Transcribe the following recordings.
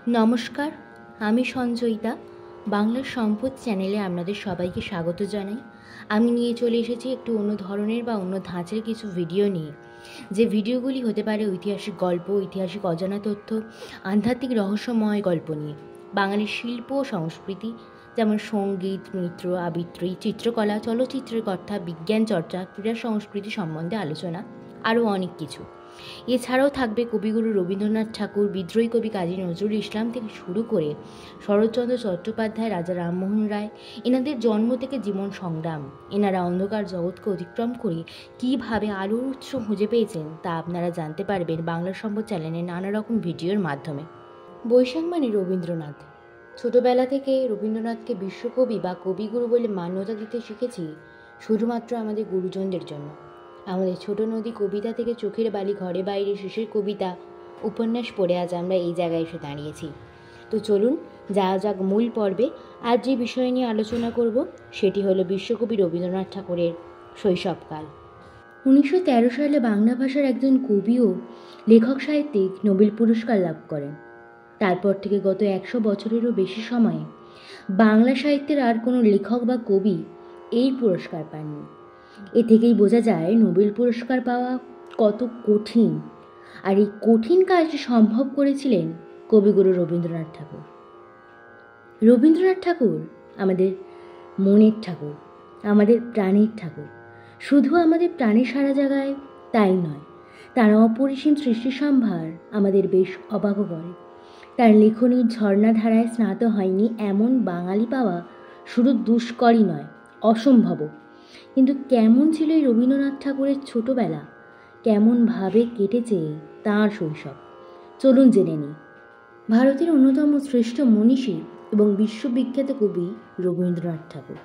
নমস্কার, আমি সঞ্জয়িতা। বাংলার সম্পদ চ্যানেলে আপনাদের সবাইকে স্বাগত জানাই। আমি নিয়ে চলে এসেছি একটু অন্য ধরনের বা অন্য ধাঁচের কিছু ভিডিও নিয়ে, যে ভিডিওগুলি হতে পারে ঐতিহাসিক গল্প, ঐতিহাসিক অজানা তথ্য, আধ্যাত্মিক রহস্যময় গল্প নিয়ে। বাঙালির শিল্প ও সংস্কৃতি, যেমন সঙ্গীত, নৃত্য, আবৃত্তি, চিত্রকলা, চলচ্চিত্রের কথা, বিজ্ঞান চর্চা, ক্রীড়া সংস্কৃতি সম্বন্ধে আলোচনা, আরও অনেক কিছু। এছাড়াও থাকবে কবিগুরু রবীন্দ্রনাথ ঠাকুর, বিদ্রোহী কবি কাজী নজরুল ইসলাম থেকে শুরু করে শরৎচন্দ্র চট্টোপাধ্যায়, রাজা রামমোহন রায়, এনাদের জন্ম থেকে জীবন সংগ্রাম, এনারা অন্ধকার জগৎকে অতিক্রম করে কীভাবে আলোর উৎস খুঁজে পেয়েছেন তা আপনারা জানতে পারবেন বাংলার সম্পদ চ্যানেলে নানা রকম ভিডিওর মাধ্যমে। বৈশাখ মানে রবীন্দ্রনাথ। ছোটবেলা থেকে রবীন্দ্রনাথকে বিশ্বকবি বা কবিগুরু বলে মান্যতা দিতে শিখেছি শুধুমাত্র আমাদের গুরুজনদের জন্য। আমাদের ছোট নদী কবিতা থেকে চোখের বালি ঘরে বাইরে শেষের কবিতা, উপন্যাস পড়ে আজ আমরা এই জায়গায় এসে দাঁড়িয়েছি। তো চলুন যাওয়া যাক মূল পর্বে। আজ যে বিষয় নিয়ে আলোচনা করব সেটি হলো বিশ্বকবি রবীন্দ্রনাথ ঠাকুরের শৈশবকাল। 1913 সালে বাংলা ভাষার একজন কবি ও লেখক সাহিত্যিক নোবেল পুরস্কার লাভ করেন। তারপর থেকে গত 100 বছরেরও বেশি সময়ে বাংলা সাহিত্যের আর কোনো লেখক বা কবি এই পুরস্কার পাননি। এ থেকেই বোঝা যায় নোবেল পুরস্কার পাওয়া কত কঠিন, আর এই কঠিন কাজটি সম্ভব করেছিলেন কবিগুরু রবীন্দ্রনাথ ঠাকুর। রবীন্দ্রনাথ ঠাকুর আমাদের মনের ঠাকুর, আমাদের প্রাণের ঠাকুর। শুধু আমাদের প্রাণের সারা জায়গায় তাই নয়, তার অপরিসীম সৃষ্টি সম্ভার আমাদের বেশ অবাক করে। তার লেখনীর ঝর্ণাধারায় স্নাত হয়নি এমন বাঙালি পাওয়া শুধু দুষ্করই নয়, অসম্ভব। কিন্তু কেমন ছিল এই রবীন্দ্রনাথ ঠাকুরের ছোটবেলা, কেমনভাবে কেটেছে তাঁর শৈশব, চলুন জেনে নিই। ভারতের অন্যতম শ্রেষ্ঠ মনীষী এবং বিশ্ববিখ্যাত কবি রবীন্দ্রনাথ ঠাকুর,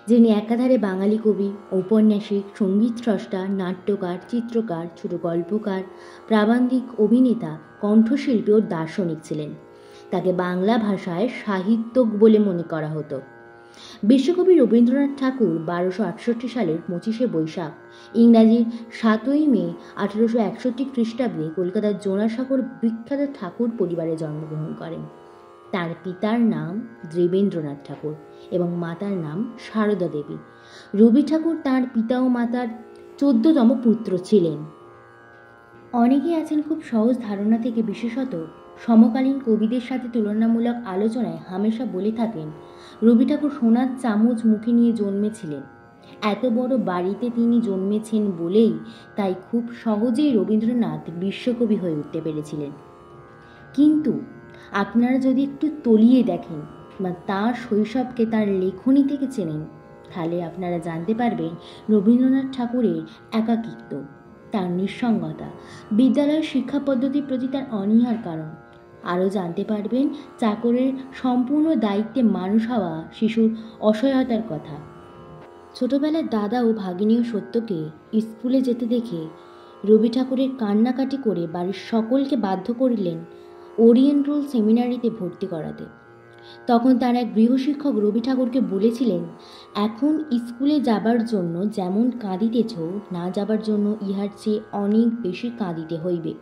যিনি একাধারে বাঙালি কবি, ঔপন্যাসিক, সঙ্গীত স্রষ্টা, নাট্যকার, চিত্রকার, ছোট গল্পকার, প্রাবন্ধিক, অভিনেতা, কণ্ঠশিল্পী ও দার্শনিক ছিলেন। তাকে বাংলা ভাষায় সাহিত্যক বলে মনে করা হতো। বিশ্বকবি রবীন্দ্রনাথ ঠাকুর 1268 সালের 25শে বৈশাখ, ইংরাজির 7ই মে 1861 খ্রিস্টাব্দে কলকাতার জোড়াসাঁকোর বিখ্যাত ঠাকুর পরিবারে জন্মগ্রহণ করেন। তার পিতার নাম দেবেন্দ্রনাথ ঠাকুর এবং মাতার নাম সারদা দেবী। রবি ঠাকুর তাঁর পিতা ও মাতার 14তম পুত্র ছিলেন। অনেকেই আছেন খুব সহজ ধারণা থেকে, বিশেষত সমকালীন কবিদের সাথে তুলনামূলক আলোচনায় হামেশা বলে থাকেন রবি ঠাকুর সোনার চামচ মুখে নিয়ে জন্মেছিলেন। এত বড় বাড়িতে তিনি জন্মেছেন বলেই তাই খুব সহজেই রবীন্দ্রনাথ বিশ্বকবি হয়ে উঠতে পেরেছিলেন। কিন্তু আপনারা যদি একটু তলিয়ে দেখেন বা তাঁর শৈশবকে তার লেখনী থেকে চেনেন, তাহলে আপনারা জানতে পারবেন রবীন্দ্রনাথ ঠাকুরের একাকিত্ব, তার নিঃসঙ্গতা, বিদ্যালয়ের শিক্ষা পদ্ধতির প্রতি তার অনীহার কারণ। আরও জানতে পারবেন চাকরের সম্পূর্ণ দায়িত্বে মানুষ হওয়া শিশুর অসহায়তার কথা। ছোটবেলার দাদা ও ভাগিনীয় সত্যকে স্কুলে যেতে দেখে রবি ঠাকুরের কান্নাকাটি করে বাড়ির সকলকে বাধ্য করিলেন ওরিয়েন্টাল সেমিনারিতে ভর্তি করাতে। তখন তার এক গৃহশিক্ষক রবি ঠাকুরকে বলেছিলেন, এখন স্কুলে যাবার জন্য যেমন কাঁদিতেছ, না যাবার জন্য ইহার চেয়ে অনেক বেশি কাঁদিতে হইবে।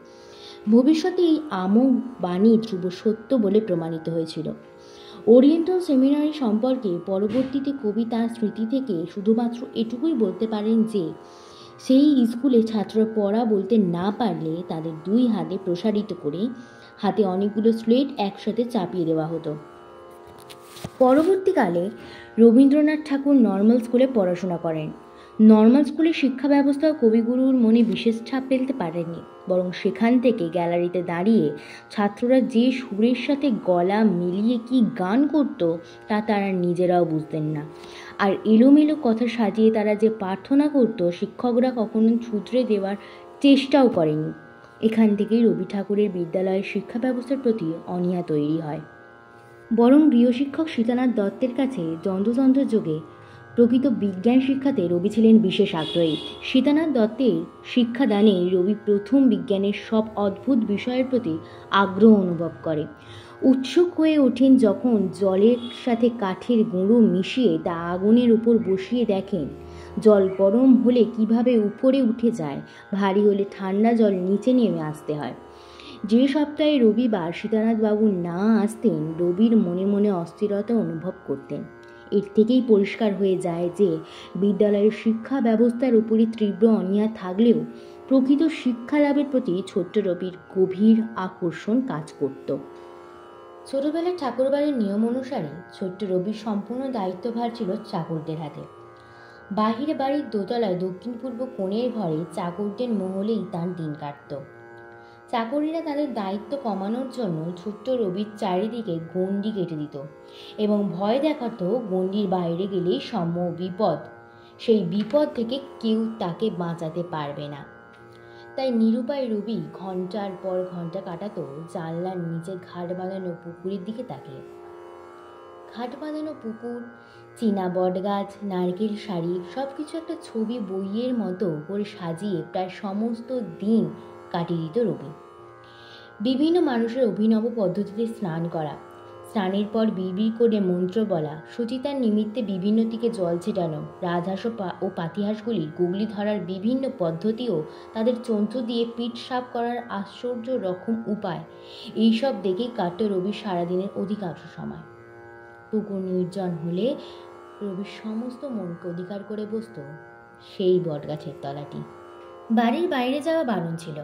ভবিষ্যতে এই আমোঘ বাণী ধ্রুব সত্য বলে প্রমাণিত হয়েছিল। ওরিয়েন্টাল সেমিনারি সম্পর্কে পরবর্তীতে কবি তার স্মৃতি থেকে শুধুমাত্র এটুকুই বলতে পারেন যে সেই স্কুলে ছাত্ররা পড়া বলতে না পারলে তাদের 2 হাতে প্রসারিত করে হাতে অনেকগুলো স্লেট একসাথে চাপিয়ে দেওয়া হতো। পরবর্তীকালে রবীন্দ্রনাথ ঠাকুর নর্মাল স্কুলে পড়াশোনা করেন। নর্মাল স্কুলের শিক্ষা ব্যবস্থা কবিগুরুর মনে বিশেষ ছাপ ফেলতে পারেনি, বরং সেখান থেকে গ্যালারিতে দাঁড়িয়ে ছাত্ররা যে সুরের সাথে গলা মিলিয়ে কি গান করত তা তারা নিজেরাও বুঝতেন না। আর এলোমেলো কথা সাজিয়ে তারা যে প্রার্থনা করত, শিক্ষকরা কখনো শুধরে দেওয়ার চেষ্টাও করেনি। এখান থেকেই রবি ঠাকুরের বিদ্যালয়ের শিক্ষা ব্যবস্থার প্রতি অনীহা তৈরি হয়। বরং গৃহশিক্ষক সীতানাথ দত্তের কাছে যন্ত্রতন্ত্র যোগে প্রকৃত বিজ্ঞান শিক্ষাতে রবি ছিলেন বিশেষ আগ্রহী। সীতানাথ দত্তের শিক্ষাদানে রবি প্রথম বিজ্ঞানের সব অদ্ভুত বিষয়ের প্রতি আগ্রহ অনুভব করে। উৎসুক হয়ে ওঠেন যখন জলের সাথে কাঠের গুঁড়ো মিশিয়ে তা আগুনের উপর বসিয়ে দেখেন জল গরম হলে কিভাবে উপরে উঠে যায়, ভারী হলে ঠান্ডা জল নিচে নেমে আসতে হয়। যে সপ্তাহে রবিবার সীতানাথ বাবু না আসতেন, রবির মনে মনে অস্থিরতা অনুভব করতেন। এর থেকেই পরিষ্কার হয়ে যায় যে বিদ্যালয়ের শিক্ষা ব্যবস্থার উপরই তীব্র অনীহা থাকলেও প্রকৃত শিক্ষা লাভের প্রতি ছোট্ট রবির গভীর আকর্ষণ কাজ করত। ছোটবেলার ঠাকুরবাড়ির নিয়ম অনুসারে ছোট্ট রবির সম্পূর্ণ দায়িত্বভার ছিল চাকরদের হাতে। বাহিরে বাড়ির দোতলায় দক্ষিণ পূর্ব কোণের ঘরে চাকরদের মহলেই তার দিন কাটত। চাকরিরা তাদের দায়িত্ব কমানোর জন্য ছোট্ট রবির চারিদিকে গণ্ডি কেটে দিত এবং ভয় দেখাতো গণ্ডির বাইরে গেলেই সম্ভব বিপদ, সেই বিপদ থেকে কেউ তাকে বাঁচাতে পারবে না। তাই নিরুপায় রবি ঘন্টার পর ঘন্টা কাটাতো জানলার নিচে ঘাট বাঁধানো পুকুরের দিকে তাকিয়ে। ঘাট বাঁধানো পুকুর, চীনা বটগাছ, নারকেল শাড়ি, সব কিছু একটা ছবি বইয়ের মতো করে সাজিয়ে প্রায় সমস্ত দিন কাটিয়ে দিত রবি। বিভিন্ন মানুষের অভিনব পদ্ধতিতে স্নান করা, স্নানের পর বিড়বিড় করে মন্ত্র বলা, সুচিতার নিমিত্তে বিভিন্ন দিকে জল ছিটানো, রাজহাঁস ও পাতিহাঁসগুলির গুগলি ধরার বিভিন্ন পদ্ধতিও তাদের চঞ্চু দিয়ে পিঠ সাফ করার আশ্চর্য রকম উপায়, এইসব দেখেই কাটত রবির সারাদিনের অধিকাংশ সময়। পুকুর নির্জন হলে রবির সমস্ত মনকে অধিকার করে বসত সেই বটগাছের তলাটি। বাড়ির বাইরে যাওয়া বারণ ছিল,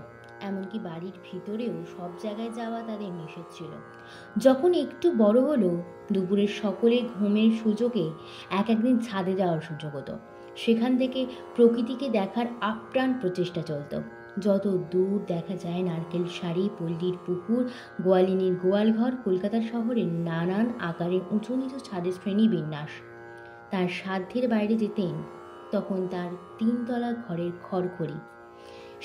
এমনকি বাড়ির ভিতরেও সব জায়গায় যাওয়া তাদের নিষেধ ছিল। যখন একটু বড় হলো, দুপুরের সকলে ঘুমের সুযোগে একদিন ছাদে যাওয়ার সুযোগ হতো। সেখান থেকে প্রকৃতিকে দেখার আপ্রাণ প্রচেষ্টা চলত। যত দূর দেখা যায় নারকেল শাড়ি, পল্লীর পুকুর, গোয়ালিনীর গোয়ালঘর, কলকাতা শহরের নানান আকারের উঁচু নিচু ছাদের শ্রেণী বিন্যাস। তার সাধ্যের বাইরে যেতেন তখন তার 3 তলা ঘরের খড়খড়ি।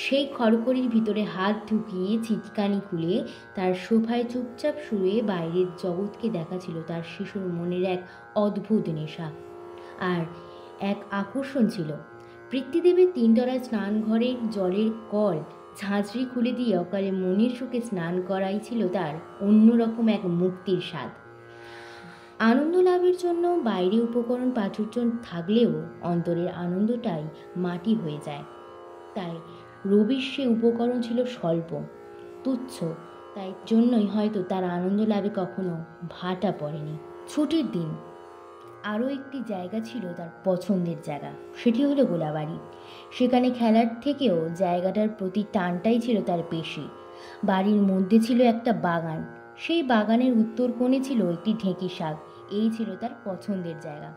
সেই খড়খড়ির ভিতরে হাত ঢুকিয়ে ছিটকানি খুলে তার সোফায় চুপচাপ শুয়ে বাইরের জগৎকে দেখা ছিল তার শিশুর মনের এক অদ্ভুত নেশা। আর এক আকর্ষণ ছিল পিতৃদেবের 3 তলায় স্নানঘরের জলের কল ঝাঁঝরি খুলে দিয়ে অকালে মনের সুখে স্নান করাই ছিল তার অন্যরকম এক মুক্তির স্বাদ। আনন্দ লাভের জন্য বাইরে উপকরণ প্রাচুর্য থাকলেও অন্তরের আনন্দটাই মাটি হয়ে যায়। তাই রবির সে উপকরণ ছিল স্বল্প, তুচ্ছ, তাই জন্যই হয়তো তার আনন্দ লাভে কখনো ভাটা পড়েনি। ছুটির দিন আরও একটি জায়গা ছিল তার পছন্দের জায়গা, সেটি হলো গোলাবাড়ি। সেখানে খেলার থেকেও জায়গাটার প্রতি টানটাই ছিল তার বেশি। বাড়ির মধ্যে ছিল একটা বাগান, সেই বাগানের উত্তর কোণে ছিল একটি ঢেঁকি শাক। এই ছিল তার পছন্দের জায়গা।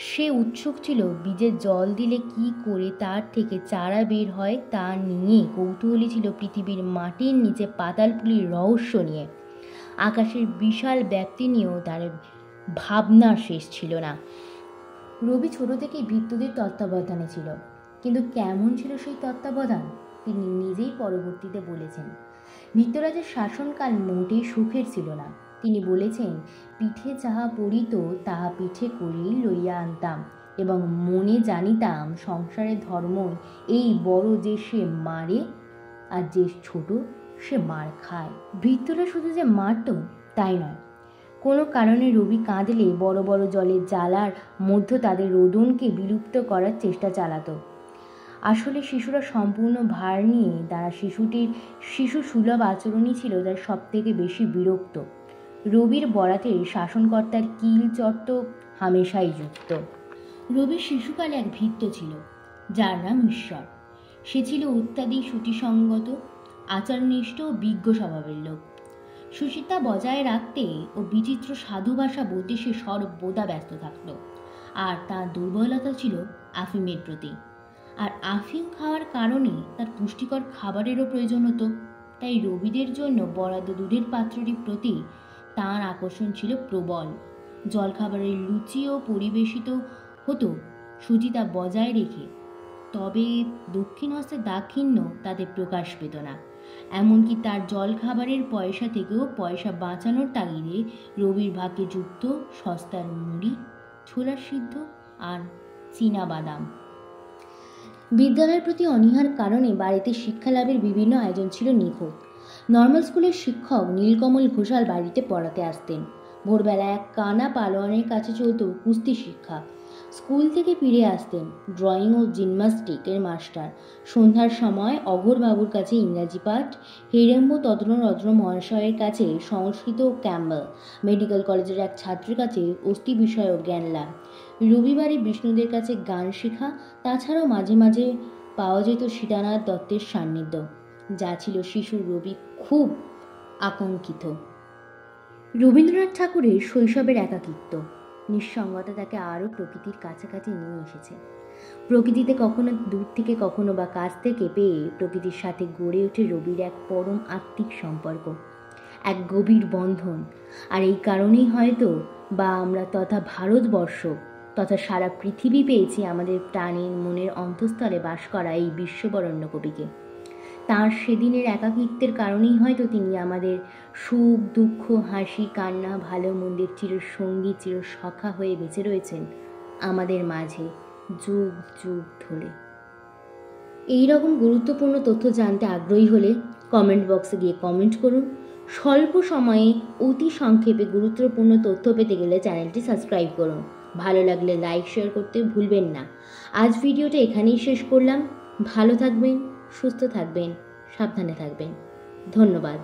সে উৎসুক ছিল বীজে জল দিলে কি করে তার থেকে চারা বের হয় তা নিয়ে, কৌতূহলী ছিল পৃথিবীর মাটির নিচে পাতালপুলির রহস্য নিয়ে। আকাশের বিশাল ব্যাপ্তি নিয়েও তার ভাবনার শেষ ছিল না। রবি ছোট থেকেই ভৃত্যদের তত্ত্বাবধানে ছিল, কিন্তু কেমন ছিল সেই তত্ত্বাবধান তিনি নিজেই পরবর্তীতে বলেছেন। ভৃত্যরাজের শাসনকাল মোটেই সুখের ছিল না। তিনি বলেছেন, পিঠে যাহা পড়িত তাহা পিঠে করেই লইয়া আনতাম এবং মনে জানিতাম সংসারের ধর্ম এই বড় যে সে মারে আর যে ছোট সে মার খায়। ভৃত্যরা শুধু যে মারত তাই নয়, কোনো কারণে রবি কাঁদলে বড় বড় জলের জ্বালার মধ্যে তাদের রোদনকে বিলুপ্ত করার চেষ্টা চালাতো। আসলে শিশুরা সম্পূর্ণ ভার নিয়ে তারা শিশু সুলভ আচরণই ছিল তার সব থেকে বেশি বিরক্ত। রবির বরাতে শাসনকর্তার কিল চট্ট হামেশাই যুক্ত। রবির শিশুকালে এক ভৃত্য ছিল যার নাম ঈশ্বর। সে ছিল অত্যাধিক শ্রুতিসঙ্গত, আচারনিষ্ঠ ও বিজ্ঞ স্বভাবের লোক। সুচিতা বজায় রাখতে ও বিচিত্র সাধু ভাষা বলতে সে সর্বদা ব্যস্ত থাকত। আর তার দুর্বলতা ছিল আফিমের প্রতি। আর আফিম খাওয়ার কারণে তার পুষ্টিকর খাবারেরও প্রয়োজন হতো। তাই রবিদের জন্য বরাদ্দ দুধের পাত্রটির প্রতি তাঁর আকর্ষণ ছিল প্রবল। জলখাবারের লুচিও পরিবেশিত হতো সুচিতা বজায় রেখে, তবে দক্ষিণ হস্তে দাক্ষিণ্য তাতে প্রকাশ পেত না। এমনকি তার জলখাবারের পয়সা থেকেও পয়সা বাঁচানোর তাগিদে রবির ভাগ্যে যুক্ত সস্তার মুড়ি, ছোলা সিদ্ধ আর চীনা বাদাম। বিদ্যালয়ের প্রতি অনীহার কারণে বাড়িতে শিক্ষা লাভের বিভিন্ন আয়োজন ছিল নিখুঁত। নর্মাল স্কুলের শিক্ষক নীলকমল ঘোষাল বাড়িতে পড়াতে আসতেন। ভোরবেলা এক কানা পালোয়ানের কাছে চলত কুস্তি শিক্ষা। স্কুল থেকে ফিরে আসতেন ড্রয়িং ও জিমন্যাস্টিকের মাস্টার। সন্ধ্যার সময় অঘোরবাবুর কাছে ইংরাজি পাঠ, হেরেম্ব তদ্ররদ্র মহাশয়ের কাছে সংস্কৃত ও ক্যাম্বেল, মেডিকেল কলেজের এক ছাত্রের কাছে অস্থি বিষয়ক জ্ঞান লাভ, রবিবারে বিষ্ণুদের কাছে গান শেখা, তাছাড়াও মাঝে মাঝে পাওয়া যেত সীতানাথ দত্তের সান্নিধ্য, যা ছিল শিশুর রবি খুব আকাঙ্ক্ষিত। রবীন্দ্রনাথ ঠাকুরের শৈশবের একাকিত্ব, নিঃসঙ্গতা তাকে আরও প্রকৃতির কাছাকাছি নিয়ে এসেছে। প্রকৃতিতে কখনো দূর থেকে কখনো বা কাছ থেকে পেয়ে প্রকৃতির সাথে গড়ে ওঠে রবির এক পরম আত্মিক সম্পর্ক, এক গভীর বন্ধন। আর এই কারণেই হয়তো বা আমরা তথা ভারতবর্ষ তথা সারা পৃথিবী পেয়েছি আমাদের প্রাণের মনের অন্তঃস্থলে বাস করা এই বিশ্ববরেণ্য কবিকে। তাঁর সেদিনের একাকিত্বের কারণেই হয়তো তিনি আমাদের সুখ দুঃখ হাসি কান্না ভালো মন্দের চিরসঙ্গী চিরসখা হয়ে বেঁচে রয়েছেন আমাদের মাঝে যুগ যুগ ধরে। এই রকম গুরুত্বপূর্ণ তথ্য জানতে আগ্রহী হলে কমেন্ট বক্সে গিয়ে কমেন্ট করুন। স্বল্প সময়ে অতি সংক্ষেপে গুরুত্বপূর্ণ তথ্য পেতে গেলে চ্যানেলটি সাবস্ক্রাইব করুন। ভালো লাগলে লাইক শেয়ার করতে ভুলবেন না। আজ ভিডিওটা এখানেই শেষ করলাম। ভালো থাকবেন, সুস্থ থাকবেন, সাবধানে থাকবেন। ধন্যবাদ।